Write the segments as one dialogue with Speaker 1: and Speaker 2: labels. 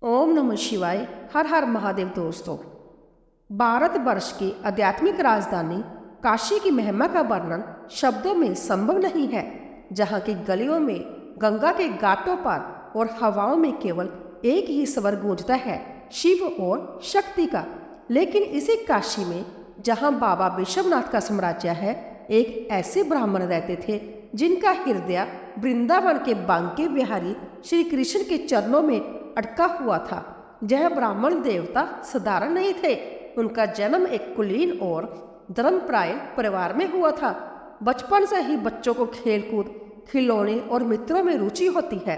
Speaker 1: ओम नमः शिवाय। हर हर महादेव। दोस्तों, भारतवर्ष की आध्यात्मिक राजधानी काशी की महिमा का वर्णन शब्दों में संभव नहीं है। जहाँ की गलियों में, गंगा के घाटों पर और हवाओं में केवल एक ही स्वर गूंजता है, शिव और शक्ति का। लेकिन इसी काशी में, जहाँ बाबा विश्वनाथ का साम्राज्य है, एक ऐसे ब्राह्मण रहते थे जिनका हृदय वृंदावन के बांके बिहारी श्री कृष्ण के चरणों में अटका हुआ था। यह ब्राह्मण देवता साधारण नहीं थे। उनका जन्म एक कुलीन और धर्मपरायण परिवार में हुआ था। बचपन से ही बच्चों को खेलकूद, खिलौने और मित्रों में रुचि होती है,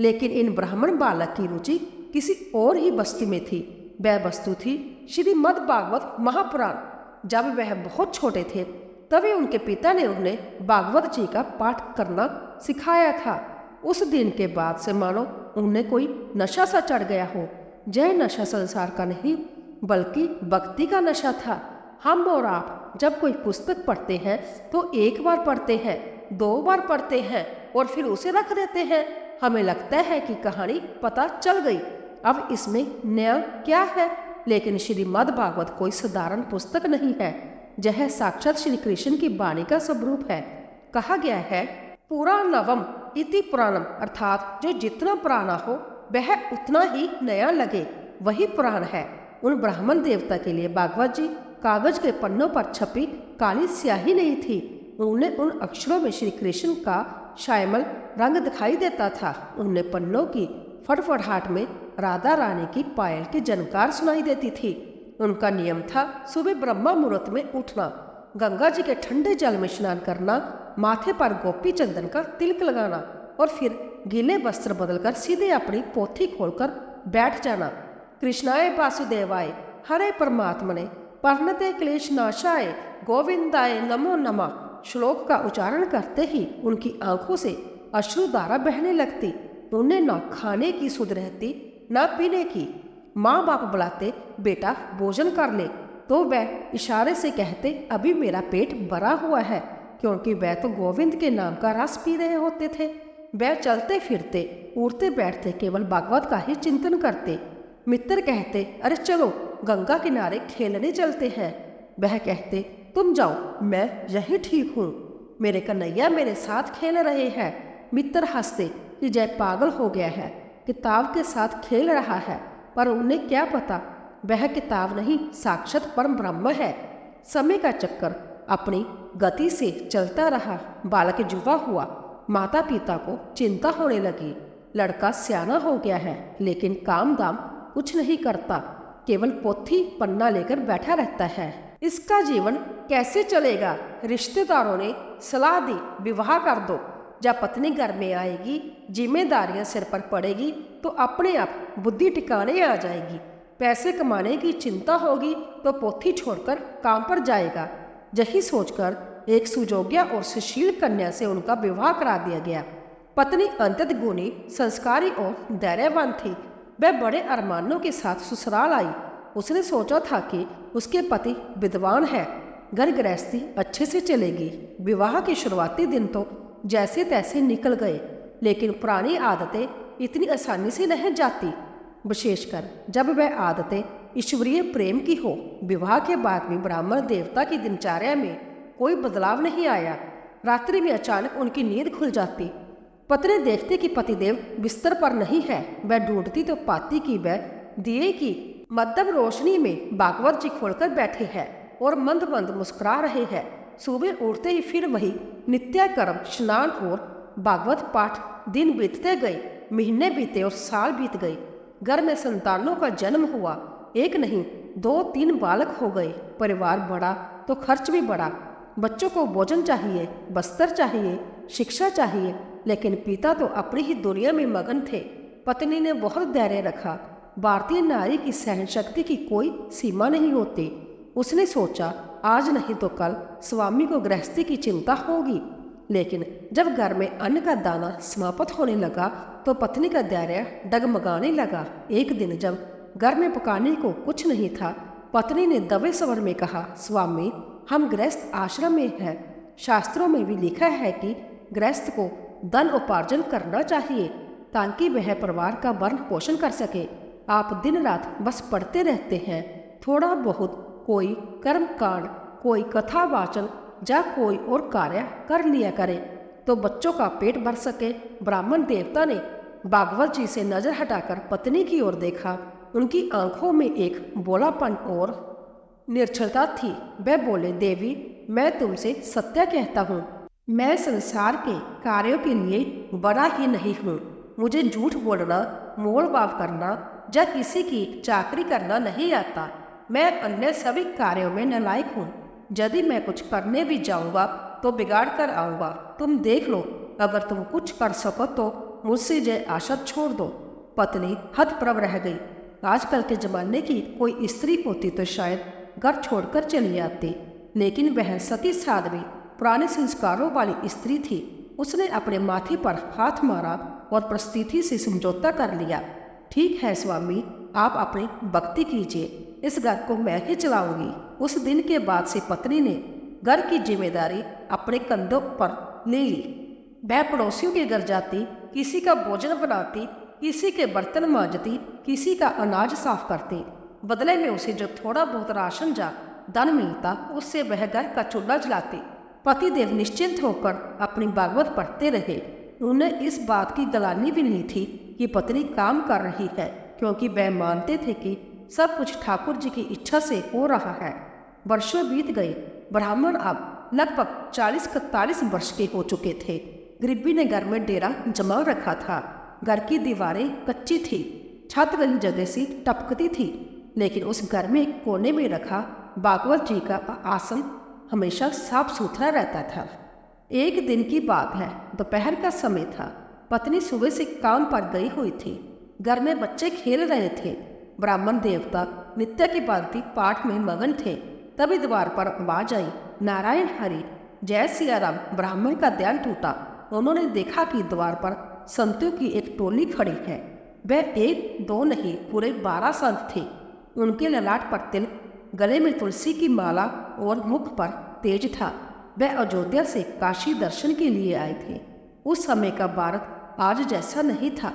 Speaker 1: लेकिन इन ब्राह्मण बालक की रुचि किसी और ही वस्तु में थी। वह वस्तु थी श्रीमद् भागवत महापुराण। जब वह बहुत छोटे थे तभी उनके पिता ने उन्हें भागवत जी का पाठ करना सिखाया था। उस दिन के बाद से मानो उन्हें कोई नशा सा चढ़ गया हो। यह नशा संसार का नहीं बल्कि भक्ति का नशा था। हम और आप जब कोई पुस्तक पढ़ते हैं तो एक बार पढ़ते हैं, दो बार पढ़ते हैं और फिर उसे रख देते हैं। हमें लगता है कि कहानी पता चल गई, अब इसमें नया क्या है। लेकिन श्रीमद् भागवत कोई साधारण पुस्तक नहीं है। यह साक्षात श्री कृष्ण की वाणी का स्वरूप है। कहा गया है, पुराणवम इति पुराणम, अर्थात जो जितना पुराना हो वह उतना ही नया लगे, वही पुराण है। उन ब्राह्मण देवता के लिए भागवत जी कागज के पन्नों पर छपी काली स्याही नहीं थी। उन्हें उन अक्षरों में श्री कृष्ण का श्यामल रंग दिखाई देता था। उन्हें पन्नों की फड़फड़ाहट में राधा रानी की पायल की झनकार सुनाई देती थी। उनका नियम था सुबह ब्रह्मा मुहूर्त में उठना, गंगा जी के ठंडे जल में स्नान करना, माथे पर गोपी चंदन का तिलक लगाना और फिर गीले वस्त्र बदलकर सीधे अपनी पोथी खोलकर बैठ जाना। कृष्णाय वासुदेवाय हरे परमात्मने पर्णते क्लेश नाशाय गोविंदाय नमो नमः श्लोक का उच्चारण करते ही उनकी आंखों से अश्रुधारा बहने लगती। उन्हें न खाने की सुध रहती, न पीने की। माँ बाप बुलाते, बेटा भोजन कर ले, तो वह इशारे से कहते, अभी मेरा पेट भरा हुआ है, क्योंकि वह तो गोविंद के नाम का रस पी रहे होते थे। वह चलते फिरते, उड़ते बैठते केवल भागवत का ही चिंतन करते। मित्र कहते, अरे चलो गंगा किनारे खेलने चलते हैं। वह कहते, तुम जाओ, मैं यही ठीक हूँ, मेरे कन्हैया मेरे साथ खेल रहे हैं। मित्र हंसते कि जय पागल हो गया है, किताब के साथ खेल रहा है। पर उन्हें क्या पता, वह किताब नहीं साक्षात परम ब्रह्म है। समय का चक्कर अपनी गति से चलता रहा। बालक युवा हुआ, माता पिता को चिंता होने लगी। लड़का सियाना हो गया है, लेकिन काम दाम कुछ नहीं करता, केवल पोथी पन्ना लेकर बैठा रहता है। इसका जीवन कैसे चलेगा? रिश्तेदारों ने सलाह दी, विवाह कर दो। जब पत्नी घर में आएगी, जिम्मेदारियां सिर पर पड़ेगी तो अपने आप बुद्धि ठिकाने आ जाएगी। पैसे कमाने की चिंता होगी तो पोथी छोड़कर काम पर जाएगा। यही सोचकर एक सुजोग्या और सुशील कन्या से उनका विवाह करा दिया गया। पत्नी अत्यंत गुणी, संस्कारी और धैर्यवान थी। वह बड़े अरमानों के साथ ससुराल आई। उसने सोचा था कि उसके पति विद्वान है, घर गृहस्थी अच्छे से चलेगी। विवाह के शुरुआती दिन तो जैसे तैसे निकल गए, लेकिन पुरानी आदतें इतनी आसानी से नहीं जाती, विशेषकर जब वह आदतें ईश्वरीय प्रेम की हो। विवाह के बाद भी ब्राह्मण देवता की दिनचर्या में कोई बदलाव नहीं आया। रात्रि में अचानक उनकी नींद खुल जाती। पत्नी देखती कि पतिदेव बिस्तर पर नहीं है। वह ढूंढती तो पाती कि वह दिए की मध्यम रोशनी में भागवत जी खोलकर बैठे हैं और मंद मंद मुस्कुरा रहे हैं। सुबह उठते ही फिर वही नित्य कर्म, स्नान और भागवत पाठ। दिन बीतते गए, महीने बीते और साल बीत गए। घर में संतानों का जन्म हुआ। एक नहीं, दो तीन बालक हो गए। परिवार बढ़ा तो खर्च भी बढ़ा। बच्चों को भोजन चाहिए, बस्तर चाहिए, शिक्षा चाहिए, लेकिन पिता तो अपनी ही दुनिया में मगन थे। पत्नी ने बहुत धैर्य रखा। भारतीय नारी की सहन शक्ति की कोई सीमा नहीं होती। उसने सोचा, आज नहीं तो कल स्वामी को गृहस्थी की चिंता होगी। लेकिन जब घर में अन्न का दाना समाप्त होने लगा तो पत्नी का धैर्य डगमगाने लगा। एक दिन जब घर में पकाने को कुछ नहीं था, पत्नी ने दबे स्वर में कहा, स्वामी, हम गृहस्थ आश्रम में हैं। शास्त्रों में भी लिखा है कि गृहस्थ को धन उपार्जन करना चाहिए ताकि वह परिवार का भरण पोषण कर सके। आप दिन रात बस पढ़ते रहते हैं। थोड़ा बहुत कोई कर्म कांड, कोई कथा वाचन या कोई और कार्य कर लिया करें तो बच्चों का पेट भर सके। ब्राह्मण देवता ने भागवत जी से नजर हटाकर पत्नी की ओर देखा। उनकी आंखों में एक बोलापन और निर्छलता थी। वह बोले, देवी, मैं तुमसे सत्य कहता हूँ, मैं संसार के कार्यों के लिए बड़ा ही नहीं हूँ। मुझे झूठ बोलना, मोल भाव करना या किसी की चाकरी करना नहीं आता। मैं अन्य सभी कार्यों में नालायक हूँ। यदि मैं कुछ करने भी जाऊँगा तो बिगाड़ कर आऊँगा। तुम देख लो, अगर तुम कुछ कर सको तो मुझसे ये आशा छोड़ दो। पत्नी हतप्रभ रह गई। आजकल के जमाने की कोई स्त्री होती तो शायद घर छोड़कर चली आती, लेकिन वह सती साध्वी पुराने संस्कारों वाली स्त्री थी। उसने अपने माथे पर हाथ मारा और परिस्थिति से समझौता कर लिया। ठीक है स्वामी, आप अपनी भक्ति कीजिए, इस घर को मैं ही चलाऊंगी। उस दिन के बाद से पत्नी ने घर की जिम्मेदारी अपने कंधों पर ले ली। वह पड़ोसियों के घर जाती, किसी का भोजन बनाती, किसी के बर्तन मांजती, किसी का अनाज साफ करती। बदले में उसे जो थोड़ा बहुत राशन या धन मिलता, उससे वह घर का चूल्हा जलाती। पतिदेव निश्चिंत होकर अपनी भागवत पढ़ते रहे। उन्हें इस बात की गलानी भी नहीं थी कि पत्नी काम कर रही है, क्योंकि वह मानते थे कि सब कुछ ठाकुर जी की इच्छा से हो रहा है। वर्षों बीत गए। ब्राह्मण अब लगभग 40-41 वर्ष के हो चुके थे। गरीबी ने घर में डेरा जमा रखा था। घर की दीवारें कच्ची थी, छत गली जगह से टपकती थी, लेकिन उस घर में एक कोने में रखा भागवत जी का आसन हमेशा साफ सुथरा रहता था। एक दिन की बात है, दोपहर का समय था। पत्नी सुबह से काम पर गई हुई थी। घर में बच्चे खेल रहे थे। ब्राह्मण देवता नित्य की भांति पाठ में मगन थे। तभी द्वार पर आवाज आई, नारायण हरि, जय सिया राम। ब्राह्मण का ध्यान टूटा। उन्होंने देखा कि द्वार पर संतों की एक टोली खड़ी है। वह एक दो नहीं, पूरे 12 संत थे। उनके ललाट पर तिल, गले में तुलसी की माला और मुख पर तेज था। वह अयोध्या से काशी दर्शन के लिए आए थे। उस समय का भारत आज जैसा नहीं था।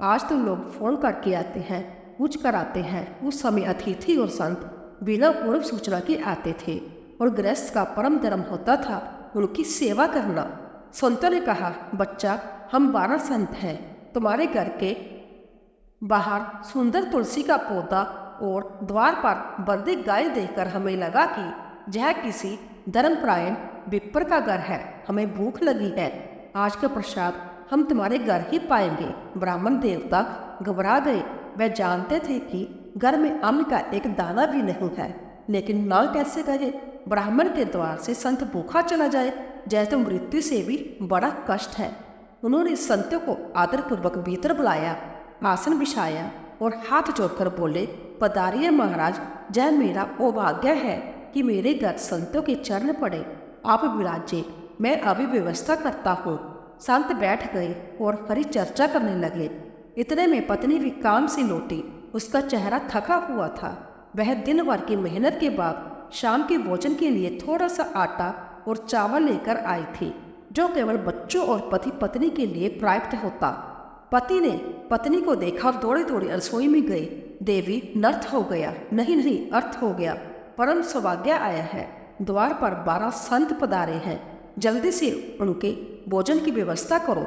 Speaker 1: आज तो लोग फोन करके आते हैं, पूछ कर आते हैं। उस समय अतिथि और संत बिना पूर्व सूचना के आते थे और गृहस्थ का परम धर्म होता था उनकी सेवा करना। संतों ने कहा, बच्चा, हम 12 संत हैं। तुम्हारे घर के बाहर सुंदर तुलसी का पौधा और द्वार पर बंदी गाय देखकर हमें लगा कि यह किसी धर्मपरायण विप्र का घर है। हमें भूख लगी है। आज का प्रसाद हम तुम्हारे घर ही पाएंगे। ब्राह्मण देवता घबरा गए। वह जानते थे कि घर में अन्न का एक दाना भी नहीं है, लेकिन ना कैसे कहे। ब्राह्मण के द्वार से संत भूखा चला जाए, जैसे मृत्यु से भी बड़ा कष्ट है। उन्होंने संतों को आदरपूर्वक भीतर बुलाया, आसन बिछाया और हाथ जोड़कर बोले, पधारिए महाराज, जय मेरा सौभाग्य है कि मेरे घर संतों के चरण पड़े। आप विराजे, मैं अभी व्यवस्था करता हूँ। संत बैठ गए और हरी चर्चा करने लगे। इतने में पत्नी भी काम से लौटी। उसका चेहरा थका हुआ था। वह दिन भर की मेहनत के बाद शाम के भोजन के लिए थोड़ा सा आटा और चावल लेकर आई थी, जो केवल बच्चों और पति पत्नी के लिए प्राप्त होता। पति ने पत्नी को देखा और दौड़े दौड़े रसोई में गए। देवी, नर्थ हो गया। नहीं नहीं, अर्थ हो गया। परम सौभाग्य आया है। द्वार पर 12 संत पधारे हैं। जल्दी से उनके भोजन की व्यवस्था करो।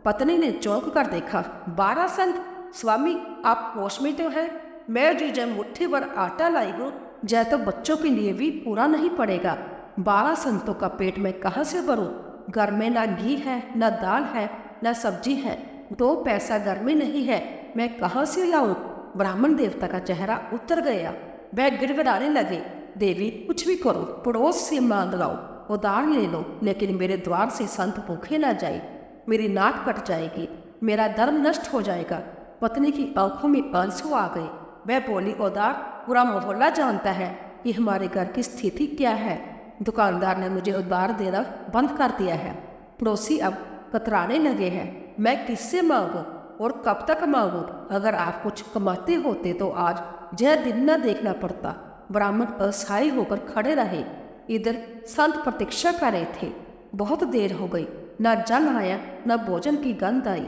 Speaker 1: पत्नी ने चौंक कर देखा। 12 संत? स्वामी, आप होश में तो हैं? मैं जी जब मुट्ठी भर आटा लाई हूँ, जय तो बच्चों के लिए भी पूरा नहीं पड़ेगा। 12 संतों का पेट मैं कहाँ से भरूं? घर में ना घी है, ना दाल है, ना सब्जी है। 2 पैसा घर में नहीं है, मैं कहाँ से लाऊं? ब्राह्मण देवता का चेहरा उतर गया। वह गिड़गिड़ाने लगे, देवी, कुछ भी करो, पड़ोस से मांग लाओ, उधार ले लो, लेकिन मेरे द्वार से संत भूखे ना जाए। मेरी नाक कट जाएगी, मेरा धर्म नष्ट हो जाएगा। पत्नी की आंखों में आंसू आ गए। वह बोली, उधार? पूरा मोहल्ला जानता है कि हमारे घर की स्थिति क्या है। दुकानदार ने मुझे उधार देना बंद कर दिया है। पड़ोसी अब कतराने लगे हैं। मैं किससे मांगूं और कब तक मांगूं? अगर आप कुछ कमाते होते तो आज यह दिन न देखना पड़ता। ब्राह्मण असहाय होकर खड़े रहे। इधर संत प्रतीक्षा कर रहे थे। बहुत देर हो गई, न जल आया, न भोजन की गंध आई।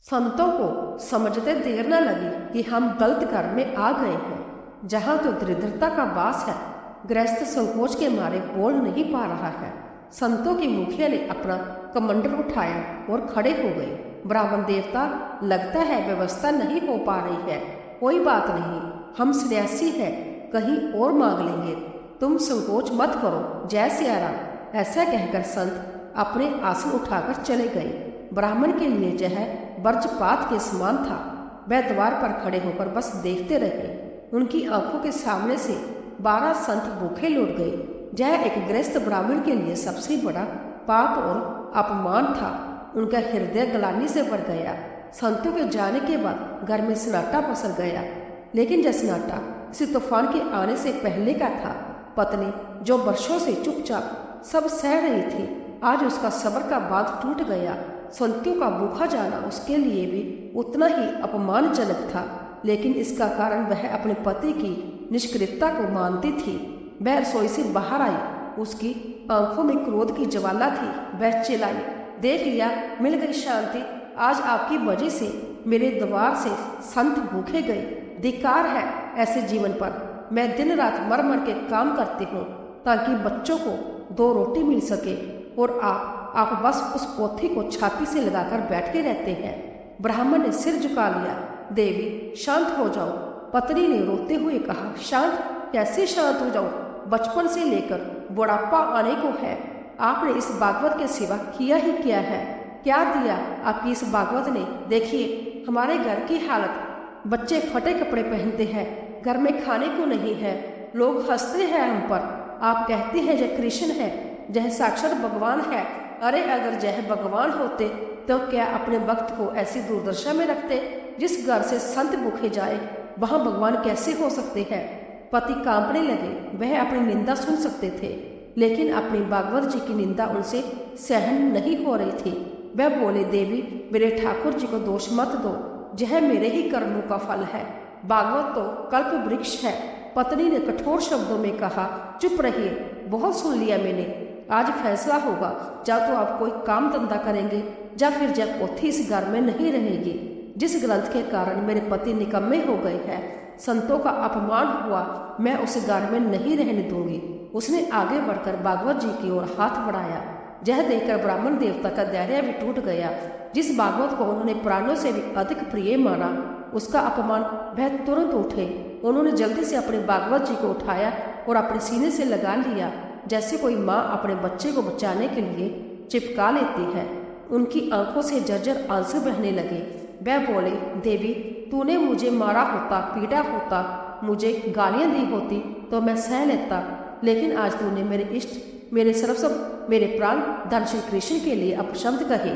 Speaker 1: संतों को समझते देर न लगी कि हम गलत घर में आ गए हैं, जहाँ तो दरिद्रता का वास है। गृहस्थ संकोच के मारे बोल नहीं पा रहा है। संतों की मुखिया ने अपना कमंडल उठाया और खड़े हो गए। ब्राह्मण देवता, लगता है व्यवस्था नहीं हो पा रही है। कोई बात नहीं, हम सन्यासी हैं, कहीं और मांग लेंगे। तुम संकोच मत करो, जय सिया राम। ऐसा कहकर संत अपने आसन उठाकर चले गए। ब्राह्मण के लिए यह वज्रपात के समान था। वह द्वार पर खड़े होकर बस देखते रहे। उनकी आंखों के सामने से 12 संत भूखे लौट गए। यह एक गृहस्थ ब्राह्मण के लिए सबसे बड़ा पाप और अपमान था। उनका हृदय ग्लानि से भर गया। संतों के जाने के बाद घर में सन्नाटा पसर गया, लेकिन यह सन्नाटा किसी तूफान के आने से पहले का था। पत्नी, जो वर्षों से चुपचाप सब सह रही थी, आज उसका सब्र का बांध टूट गया। संतों का भूखा जाना उसके लिए भी उतना ही अपमानजनक था, लेकिन इसका कारण वह अपने पति की निष्क्रियता को मानती थी। वह रसोई से बाहर आई। उसकी आंखों में क्रोध की ज्वाला थी। वह चिल्लाई, देख लिया, मिल गई शांति। आज आपकी वजह से मेरे द्वार से संत भूखे गए। धिक्कार है ऐसे जीवन पर। मैं दिन रात मर मर के काम करती हूँ ताकि बच्चों को 2 रोटी मिल सके, और आप बस उस पोथी को छाती से लगाकर बैठे रहते हैं। ब्राह्मण ने सिर झुका लिया। देवी, शांत हो जाओ। पत्नी ने रोते हुए कहा, शांत? कैसे शांत हो जाऊं? बचपन से लेकर बुढ़ापा आने को है, आपने इस भागवत के सिवा किया ही क्या है? क्या दिया आपकी इस भागवत ने? देखिए हमारे घर की हालत। बच्चे फटे कपड़े पहनते हैं, घर में खाने को नहीं है, लोग हंसते हैं हम पर। आप कहते हैं जय कृष्ण है, जय साक्षात भगवान है। अरे अगर जय भगवान होते तो क्या अपने वक्त को ऐसी दुर्दशा में रखते? जिस घर से संत भूखे जाए वहां भगवान कैसे हो सकते हैं? पति कांपने लगे। वह अपनी निंदा सुन सकते थे, लेकिन अपनी भागवत जी की निंदा उनसे सहन नहीं हो रही थी। वह बोले, देवी, मेरे ठाकुर जी को दोष मत दो, यह मेरे ही कर्मों का फल है। भागवत तो कल्प वृक्ष है। पत्नी ने कठोर शब्दों में कहा, चुप रहिए, बहुत सुन लिया मैंने। आज फैसला होगा, या तो आप कोई काम धंधा करेंगे या फिर जब पोथी इस घर में नहीं रहेगी, जिस ग्रंथ के कारण मेरे पति निकम्मे हो गए हैं। संतों का अपमान हुआ, मैं उस घर में नहीं रहने दूंगी। उसने आगे बढ़कर भागवत जी की ओर हाथ बढ़ाया। यह देखकर ब्राह्मण देवता का धैर्य भी टूट गया। जिस भागवत को उन्होंने प्राणों से भी अधिक प्रिय माना, उसका अपमान वह तुरंत उठे। उन्होंने जल्दी से अपने भागवत जी को उठाया और अपने सीने से लगा लिया, जैसे कोई माँ अपने बच्चे को बचाने के लिए चिपका लेती है। उनकी आंखों से जर्जर आंसू बहने लगे। वह बोले, देवी, तूने मुझे मारा होता, पीटा होता, मुझे गालियां दी होती तो मैं सह लेता, लेकिन आज तूने मेरे इष्ट, मेरे सर्वस्व, मेरे प्राण धन श्री कृष्ण के लिए अपशब्द कहे।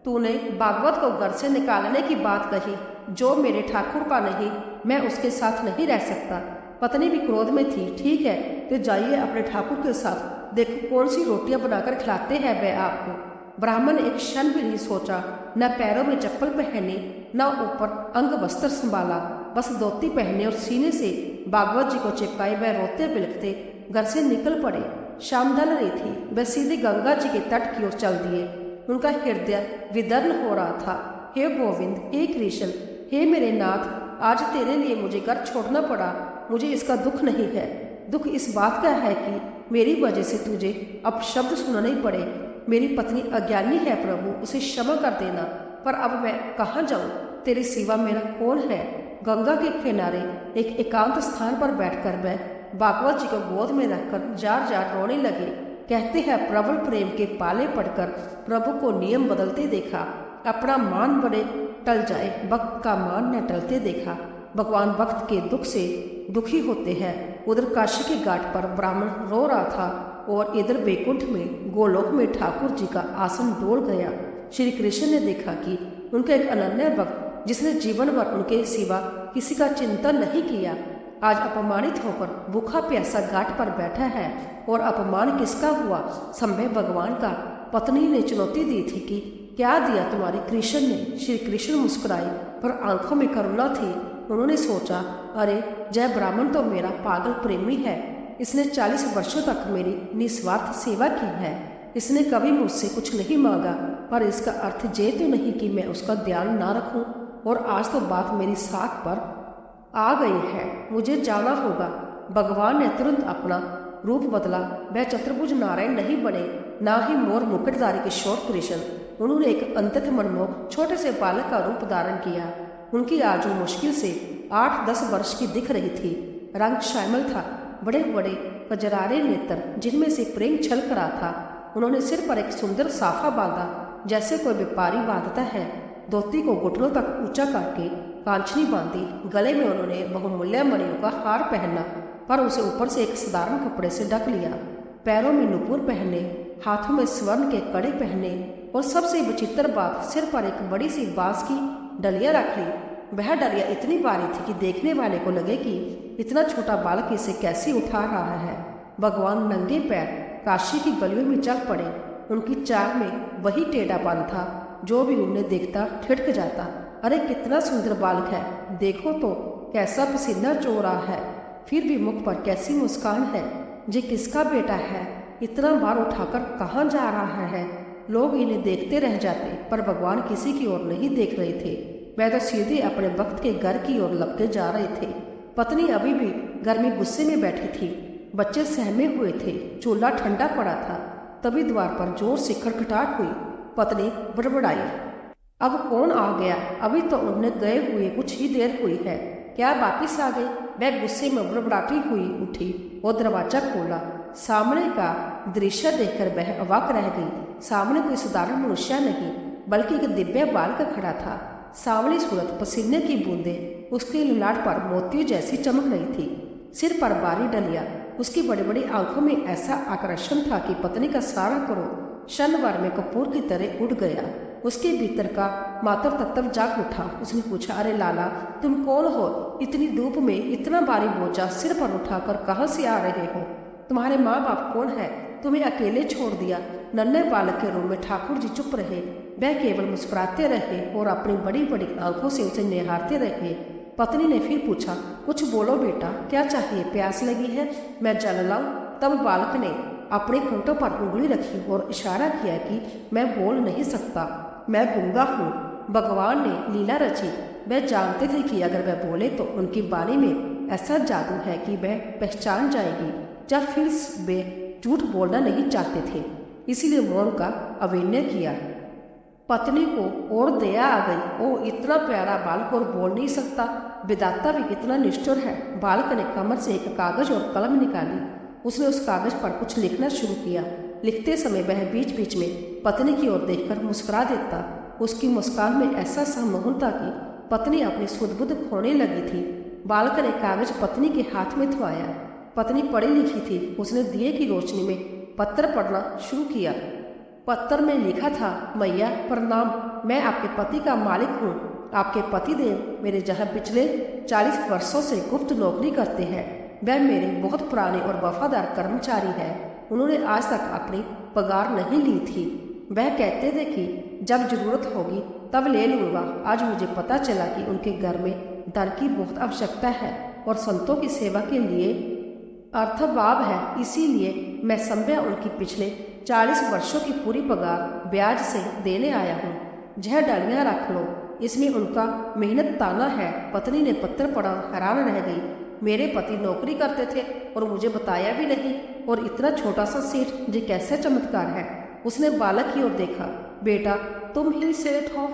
Speaker 1: तूने भागवत को घर से निकालने की बात कही, जो मेरे ठाकुर का नहीं, मैं उसके साथ नहीं रह सकता। पत्नी भी क्रोध में थी। ठीक है, तो जाइए अपने ठाकुर के साथ, देखो कौन सी रोटियां बनाकर खिलाते हैं वह आपको। ब्राह्मण ने एक क्षण भी नहीं सोचा, न पैरों में चप्पल पहने, न ऊपर अंग वस्त्र संभाला, बस धोती पहने और सीने से भागवत जी को चिपकाए वह रोते बिलखते घर से निकल पड़े। शाम ढल रही थी। वह सीधे गंगा जी के तट की ओर चल दिए। उनका हृदय विदर्न हो रहा था। हे गोविंद, हे कृष्ण, हे मेरे नाथ, आज तेरे लिए मुझे घर छोड़ना पड़ा। मुझे इसका दुख नहीं है। दुख इस बात का है कि मेरी वजह से तुझे अब शब्द सुनाने पड़े। मेरी पत्नी अज्ञानी है प्रभु, उसे क्षमा कर देना। पर अब मैं कहाँ जाऊँ? तेरे सिवा मेरा कौन है? गंगा के किनारे एक एकांत स्थान पर बैठकर वह भागवत जी को गोद में रखकर जार जार रोने लगे। कहते हैं, प्रबल प्रेम के पाले पड़कर प्रभु को नियम बदलते देखा। अपना मान बड़े टल जाए, भक्त का मान न टलते देखा। भगवान भक्त के दुख से दुखी होते हैं। उधर काशी के घाट पर ब्राह्मण रो रहा था और इधर बैकुंठ में गोलोक में ठाकुर जी का आसन डोल गया। श्री कृष्ण ने देखा कि उनका एक अनन्य भक्त, जिसने जीवन भर उनके सिवा किसी का चिंतन नहीं किया, आज अपमानित होकर भूखा प्यासा घाट पर बैठा है। और अपमान किसका हुआ? संभव भगवान का। पत्नी ने चुनौती दी थी कि क्या दिया तुम्हारे कृष्ण ने? श्री कृष्ण मुस्कुराए, पर आंखों में करुणा थी। उन्होंने सोचा, अरे जय ब्राह्मण तो मेरा पागल प्रेमी है। इसने 40 वर्षों तक मेरी निस्वार्थ सेवा की है। इसने कभी मुझसे कुछ नहीं मांगा, पर इसका अर्थ ये तो नहीं कि मैं उसका ध्यान ना रखूं। और आज तो बात मेरी साख पर आ गई है, मुझे जाना होगा। भगवान ने तुरंत अपना रूप बदला। वह चतुर्भुज नारायण नहीं बने, ना ही मोर मुकुटधारी किशोर कृष्ण। उन्होंने एक अंतत मनमोहक छोटे से बालक का रूप धारण किया। उनकी आयु मुश्किल से 8-10 वर्ष की दिख रही थी। रंग श्यामल था, बड़े बड़े कजरारे नेत्र जिनमें से प्रेम छलक रहा था। उन्होंने सिर पर एक सुंदर साफा बांधा, जैसे कोई व्यापारी बांधता है। धोती को घुटनों तक ऊंचा करके कांचनी बांधी। गले में उन्होंने बहुमूल्य मणियों का हार पहना, पर उसे ऊपर से एक साधारण कपड़े से ढक लिया। पैरों में नुपुर पहने, हाथों में स्वर्ण के कड़े पहने, और सबसे विचित्र बात, सिर पर एक बड़ी सी बांस की डलिया रख ली। वह डलिया इतनी भारी थी कि देखने वाले को लगे कि इतना छोटा बालक इसे कैसे उठा रहा है। भगवान नंगे पैर काशी की गलियों में चल पड़े। उनकी चाल में वही टेढ़ापन था, जो भी उन्हें देखता ठिठक जाता। अरे कितना सुंदर बालक है, देखो तो कैसा पसीना चो रहा है, फिर भी मुख पर कैसी मुस्कान है। ये किसका बेटा है, इतना भार उठाकर कहाँ जा रहा है। लोग इन्हें देखते रह जाते, पर भगवान किसी की ओर नहीं देख रहे थे। वह तो सीधे अपने भक्त के घर की ओर लपके जा रहे थे। पत्नी अभी भी घर में गुस्से में बैठी थी। बच्चे सहमे हुए थे, चूल्हा ठंडा पड़ा था। तभी द्वार पर जोर से खटखटाहट हुई। पत्नी बड़बड़ाई, अब कौन आ गया? अभी तो उन्हें गए हुए कुछ ही देर हुई है, क्या वापिस आ गए? वह गुस्से में बड़बड़ाती हुई उठी और दरवाजा खोला। सामने का दृश्य देखकर वह अवाक रह गई। सामने कोई साधारण मनुष्य नहीं, बल्कि एक दिव्य बालक खड़ा था। सांवली सूरत, पसीने की बूंदें उसके ललाट पर मोतियों जैसी चमक रही थी। सिर पर बारी डलिया, उसकी बड़ी बड़ी आंखों में ऐसा आकर्षण था कि पत्नी का सारा क्रोध क्षणभर में कपूर की तरह उड़ गया। उसके भीतर का मातव तत्व जाग उठा। उसने पूछा, अरे लाला, तुम कौन हो? इतनी धूप में इतना भारी बोझा सिर पर उठाकर कहाँ से आ रहे हो? तुम्हारे माँ बाप कौन है? तुम्हें अकेले छोड़ दिया। नन्हे बालक के रूम में ठाकुर जी चुप रहे। वह केवल मुस्कुराते रहे और अपनी बड़ी बड़ी आंखों से उसे निहारते रहे। पत्नी ने फिर पूछा, कुछ बोलो बेटा, क्या चाहिए? प्यास लगी है, मैं जल लाऊं? तब बालक ने अपने होंठों पर उंगली रखी और इशारा किया कि मैं बोल नहीं सकता, मैं गूंगा हूँ। भगवान ने लीला रची। वह जानते थे कि अगर वह बोले तो उनकी वाणी में ऐसा जादू है कि वह पहचान जाएगी। जब फिर वे झूठ बोलना नहीं चाहते थे, इसीलिए मौन का अभिनय किया। पत्नी को और दया आ गई। ओ, इतना प्यारा बालक और बोल नहीं सकता, विधाता भी कितना निष्ठुर है। बालक ने कमर से एक कागज और कलम निकाली। उसने उस कागज पर कुछ लिखना शुरू किया। लिखते समय वह बीच बीच में पत्नी की ओर देखकर मुस्कुरा देता। उसकी मुस्कान में ऐसा सम्मोहन था कि पत्नी अपनी सुध-बुध खोने लगी थी। बालक ने कागज पत्नी के हाथ में थमाया। पत्नी पढ़ी लिखी थी। उसने दिए की रोशनी में पत्र पढ़ना शुरू किया। पत्र में लिखा था, मैया प्रणाम, मैं आपके पति का मालिक हूँ। आपके पतिदेव मेरे जहाँ पिछले 40 वर्षों से गुप्त नौकरी करते हैं। वह मेरे बहुत पुराने और वफादार कर्मचारी हैं। उन्होंने आज तक अपनी पगार नहीं ली थी। वह कहते थे कि जब जरूरत होगी तब ले लूँगा। आज मुझे पता चला कि उनके घर में धन की बहुत आवश्यकता है और संतों की सेवा के लिए अर्थभाव है। इसीलिए मैं संभव उनकी पिछले 40 वर्षों की पूरी पगार ब्याज से देने आया हूँ। यह डालियाँ रख लो, इसमें उनका मेहनत ताना है। पत्नी ने पत्र पढ़ा हैरान रह गई। मेरे पति नौकरी करते थे और मुझे बताया भी नहीं, और इतना छोटा सा सेठ, ये कैसा चमत्कार है। उसने बालक की ओर देखा। बेटा, तुम ही सेठ हो?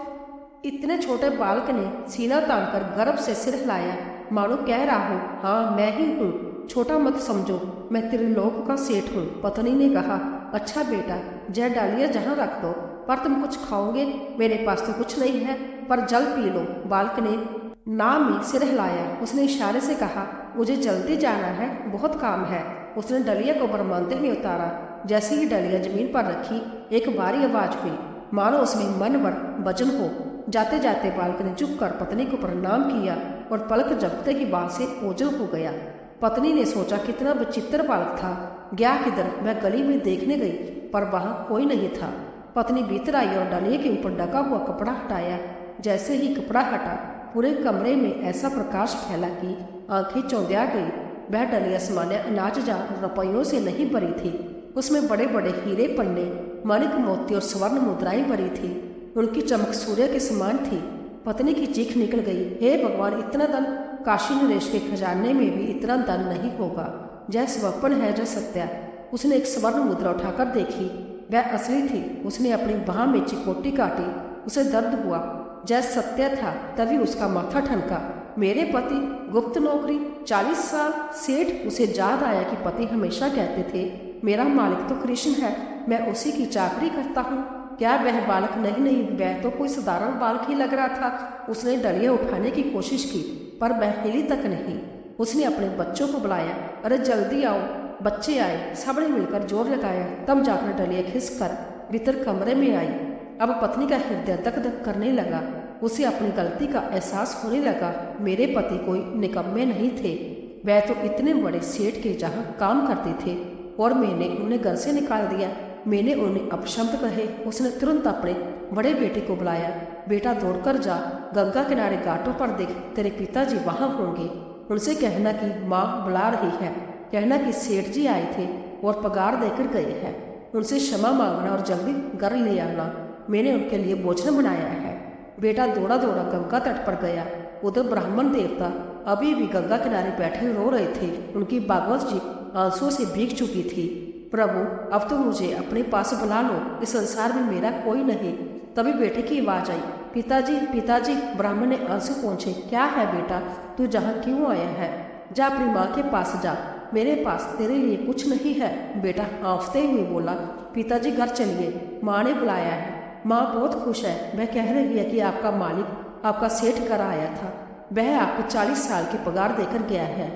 Speaker 1: इतने छोटे बालक ने सीना तानकर गर्व से सिर हिलाया, मानो कह रहा हो, हाँ मैं ही हूँ। छोटा मत समझो, मैं त्रिलोक का सेठ हूँ। पत्नी ने कहा, अच्छा बेटा, यह डालियाँ जहाँ रख दो, पर तुम कुछ खाओगे? मेरे पास तो कुछ नहीं है, पर जल पी लो। बालक ने ना में सिर हिलाया। उसने इशारे से कहा, मुझे जल्दी जाना है, बहुत काम है। उसने डलिया को बरमानते में उतारा। जैसे ही डलिया जमीन पर रखी, एक भारी आवाज हुई, मानो उसमें मन भर वजन हो। जाते जाते बालक ने झुक कर पत्नी को प्रणाम किया और पलक झपकते की बात से ओझल हो गया। पत्नी ने सोचा, कितना विचित्र बालक था। गया किधर? वह गली में देखने गई, पर वहाँ कोई नहीं था। पत्नी भीतर आई और डलिया के ऊपर ढका हुआ कपड़ा हटाया। जैसे ही कपड़ा हटा, पूरे कमरे में ऐसा प्रकाश फैला कि आंखें चौंधिया गई। वह डलिया सामान्य अनाज या रुपयों से नहीं भरी थी। उसमें बड़े बड़े हीरे पन्ने माणिक मोती और स्वर्ण मुद्राएं भरी थी। उनकी चमक सूर्य के समान थी। पत्नी की चीख निकल गई, हे भगवान, इतना धन! काशी नरेश के खजाने में भी इतना धन नहीं होगा। जय स्वप्न है, जय सत्या। उसने एक स्वर्ण मुद्रा उठाकर देखी, वह असली थी। उसने अपनी बाह में चिकोटी काटी, उसे दर्द हुआ। जय सत्य था। तभी उसका माथा ठनका। मेरे पति, गुप्त नौकरी, 40 साल, सेठ। उसे याद आया कि पति हमेशा कहते थे, मेरा मालिक तो कृष्ण है, मैं उसी की चाकरी करता हूँ। क्या वह बालक? नहीं, वह तो कोई साधारण बालक ही लग रहा था। उसने डलिया उठाने की कोशिश की, पर वह हिली तक नहीं। उसने अपने बच्चों को बुलाया, अरे जल्दी आओ। बच्चे आए, सबने मिलकर जोर लगाया, तब जाकर डलिया खिसकर भीतर कमरे में आई। अब पत्नी का हृदय धक धक करने लगा। उसे अपनी गलती का एहसास होने लगा। मेरे पति कोई निकम्मे नहीं थे, वह तो इतने बड़े सेठ के जहाँ काम करते थे और मैंने उन्हें घर से निकाल दिया। मैंने उन्हें अपशब्द कहे। उसने तुरंत अपने बड़े बेटे को बुलाया, बेटा दौड़कर जा, गंगा किनारे घाटों पर देख, तेरे पिताजी वहाँ होंगे। उनसे कहना कि माँ बुला रही है, कहना कि सेठ जी आए थे और पगार देकर गए हैं। उनसे क्षमा मांगना और जल्दी घर ले आना, मैंने उनके लिए भोजन बनाया है। बेटा दौड़ा दौड़ा गंगा तट पर गया। उधर ब्राह्मण देवता अभी भी गंगा किनारे बैठे रो रहे थे। उनकी भागवत जी आंसुओं से भीग चुकी थी। प्रभु, अब तो मुझे अपने पास बुला लो, इस संसार में मेरा कोई नहीं। तभी बेटे की आवाज आई, पिताजी, पिताजी। ब्राह्मण ने आंसू पोंछे, क्या है बेटा, तू जहाँ क्यों आया है? जा अपनी माँ के पास जा, मेरे पास तेरे लिए कुछ नहीं है। बेटा आंफते हुए बोला, पिताजी घर चलिए, माँ ने बुलाया है। माँ बहुत खुश है, वह कह रही है कि आपका मालिक, आपका सेठ घर आया था, वह आपको 40 साल की पगार देकर गया है।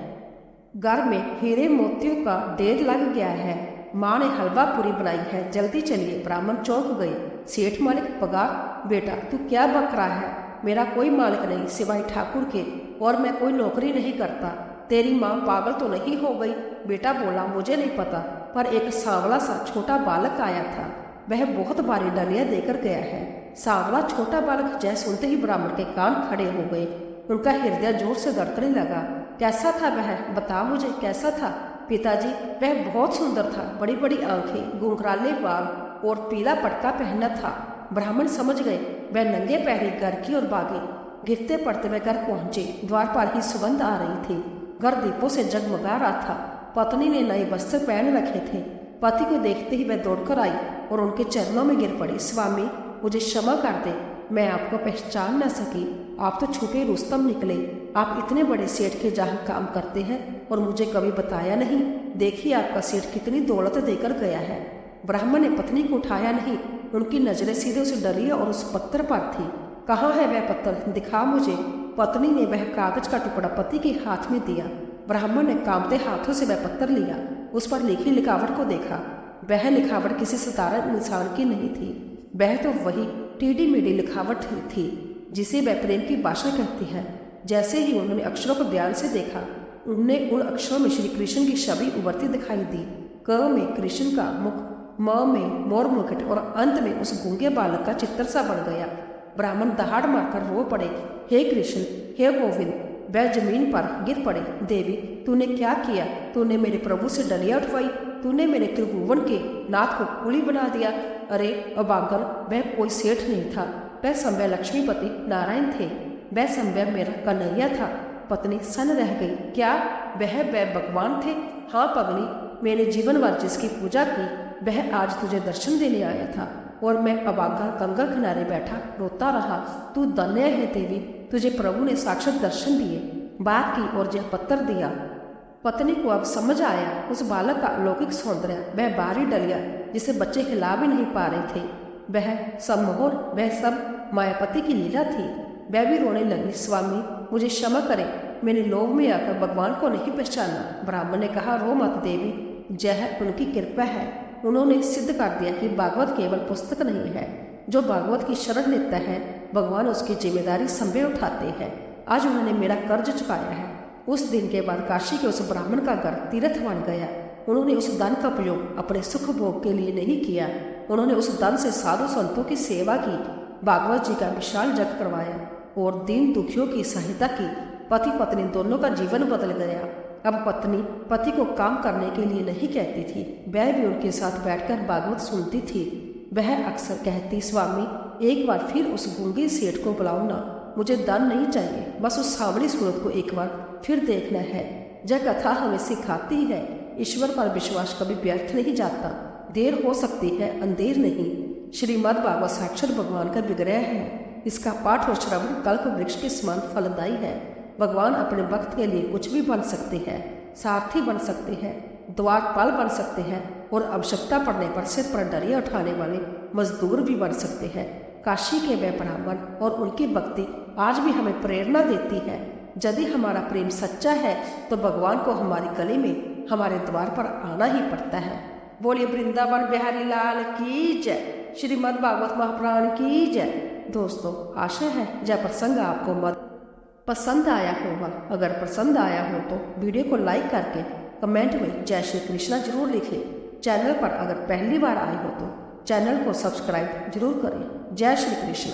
Speaker 1: घर में हीरे मोतियों का ढेर लग गया है। माँ ने हलवा पूरी बनाई है, जल्दी चलिए। ब्राह्मण चौंक गए। सेठ मालिक पगार? बेटा तू क्या बक रहा है? मेरा कोई मालिक नहीं सिवाय ठाकुर के, और मैं कोई नौकरी नहीं करता। तेरी माँ पागल तो नहीं हो गई? बेटा बोला, मुझे नहीं पता, पर एक सांवला सा छोटा बालक आया था, वह बहुत भारी डलिया देकर गया है। सांवला छोटा बालक? जय सुनते ही ब्राह्मण के कान खड़े हो गए। उनका हृदय जोर से धड़कने लगा। कैसा था वह? बता मुझे, कैसा था? पिताजी, वह बहुत सुंदर था, बड़ी बड़ी आंखें, घुंघराले बाल और पीला पटका पहना था। ब्राह्मण समझ गए, वह नंगे पैरी घर की ओर भागे। गिरते पड़ते हुए घर पहुंचे। द्वार पर ही सुगंध आ रही थी। घर दीपों से जगमगा रहा था। पत्नी ने नए वस्त्र पहन रखे थे। पति को देखते ही वह दौड़कर आई और उनके चरणों में गिर पड़ी। स्वामी, मुझे क्षमा कर दे, मैं आपको पहचान न सकी। आप तो छुपे रुस्तम निकले। आप इतने बड़े सेठ के जहाँ काम करते हैं और मुझे कभी बताया नहीं। देखिए आपका सेठ कितनी दौलत देकर गया है। ब्राह्मण ने पत्नी को उठाया नहीं। उनकी नजरें सीधे उस डलिया और उस पत्थर पर थी। कहाँ है वह पत्थर? दिखा मुझे। पत्नी ने वह कागज का टुकड़ा पति के हाथ में दिया। ब्राह्मण ने कांपते हाथों से वह पत्थर लिया। उस पर लिखी लिखावट को देखा। वह लिखावट किसी साधारण इंसान की नहीं थी। वह तो वही टेढ़ी मेढ़ी लिखावट थी जिसे वह प्रेम की भाषा कहती है। जैसे ही उन्होंने अक्षरों को ध्यान से देखा, उन्हें उन अक्षरों में श्री कृष्ण की छवि उभरती दिखाई दी। क में कृष्ण का मुख, म में मोर मुकुट और अंत में उस गूंगे बालक का चित्र सा बन गया। ब्राह्मण दहाड़ मारकर रो पड़े, हे कृष्ण, हे गोविंद। वह जमीन पर गिर पड़े। देवी, तूने क्या किया? तूने मेरे प्रभु से डलिया उठवाई, तूने मेरे त्रिभुवन के नाथ को कुली बना दिया। अरे अभागन, वह कोई सेठ नहीं था, वह संभय लक्ष्मीपति नारायण थे। वह संभय मेरा कन्हैया था। पत्नी सन रह गई। क्या वह भगवान थे? हाँ पगली, मैंने जीवन भर जिसकी पूजा की, वह आज तुझे दर्शन देने आया था और मैं अभागा गंगा किनारे बैठा रोता रहा। तू धन्य है देवी, तुझे प्रभु ने साक्षात दर्शन दिए, बात की और यह पत्थर दिया। पत्नी को अब समझ आया उस बालक का अलौकिक सौंदर्य, वह बाहरी डलिया जिसे बच्चे हिला भी नहीं पा रहे थे, वह सब मोहर, वह सब मायापति की लीला थी। वह भी रोने लगी। स्वामी, मुझे क्षमा करें, मैंने लोभ में आकर भगवान को नहीं पहचाना। ब्राह्मण ने कहा, रो मत देवी, जय उनकी कृपा है। उन्होंने सिद्ध कर दिया कि भागवत केवल पुस्तक नहीं है। जो भागवत की शरण लेता है, भगवान उसकी जिम्मेदारी संभे उठाते हैं। आज उन्होंने मेरा कर्ज चुकाया है। उस दिन के बाद काशी के उस ब्राह्मण का घर तीर्थ बन गया। उन्होंने उस धन का प्रयोग अपने सुख भोग के लिए नहीं किया। उन्होंने उस धन से साधु संतों की सेवा की, भागवत जी का विशाल जग करवाया और दीन दुखियों की सहायता की। पति पत्नी दोनों का जीवन बदल गया। अब पत्नी पति को काम करने के लिए नहीं कहती थी, वह भी उनके साथ बैठकर भागवत सुनती थी। वह अक्सर कहती, स्वामी एक बार फिर उस गूंगे सेठ को बुलाओ ना, मुझे दान नहीं चाहिए, बस उस सांवली सूरत को एक बार फिर देखना है। यह कथा हमें सिखाती है ईश्वर पर विश्वास कभी व्यर्थ नहीं जाता। देर हो सकती है, अंधेर नहीं। श्रीमद् भागवत साक्षात भगवान का विग्रह है। इसका पाठ और श्रवण कल्प वृक्ष के समान फलदायी है। भगवान अपने भक्त के लिए कुछ भी बन सकते हैं, सारथी बन सकते हैं, द्वारपाल बन सकते हैं और आवश्यकता पड़ने पर सिर पर डलियां उठाने वाले मजदूर भी बन सकते हैं। काशी के वे ब्राह्मण और उनकी भक्ति आज भी हमें प्रेरणा देती है। यदि हमारा प्रेम सच्चा है तो भगवान को हमारी गली में, हमारे द्वार पर आना ही पड़ता है। बोलिए वृंदावन बिहारी लाल की जय, श्रीमद् भागवत महापुराण की जय। दोस्तों, आशा है यह प्रसंग आपको पसंद आया होगा। अगर पसंद आया हो तो वीडियो को लाइक करके कमेंट में जय श्री कृष्णा जरूर लिखें। चैनल पर अगर पहली बार आए हो तो चैनल को सब्सक्राइब जरूर करें। जय श्री कृष्ण।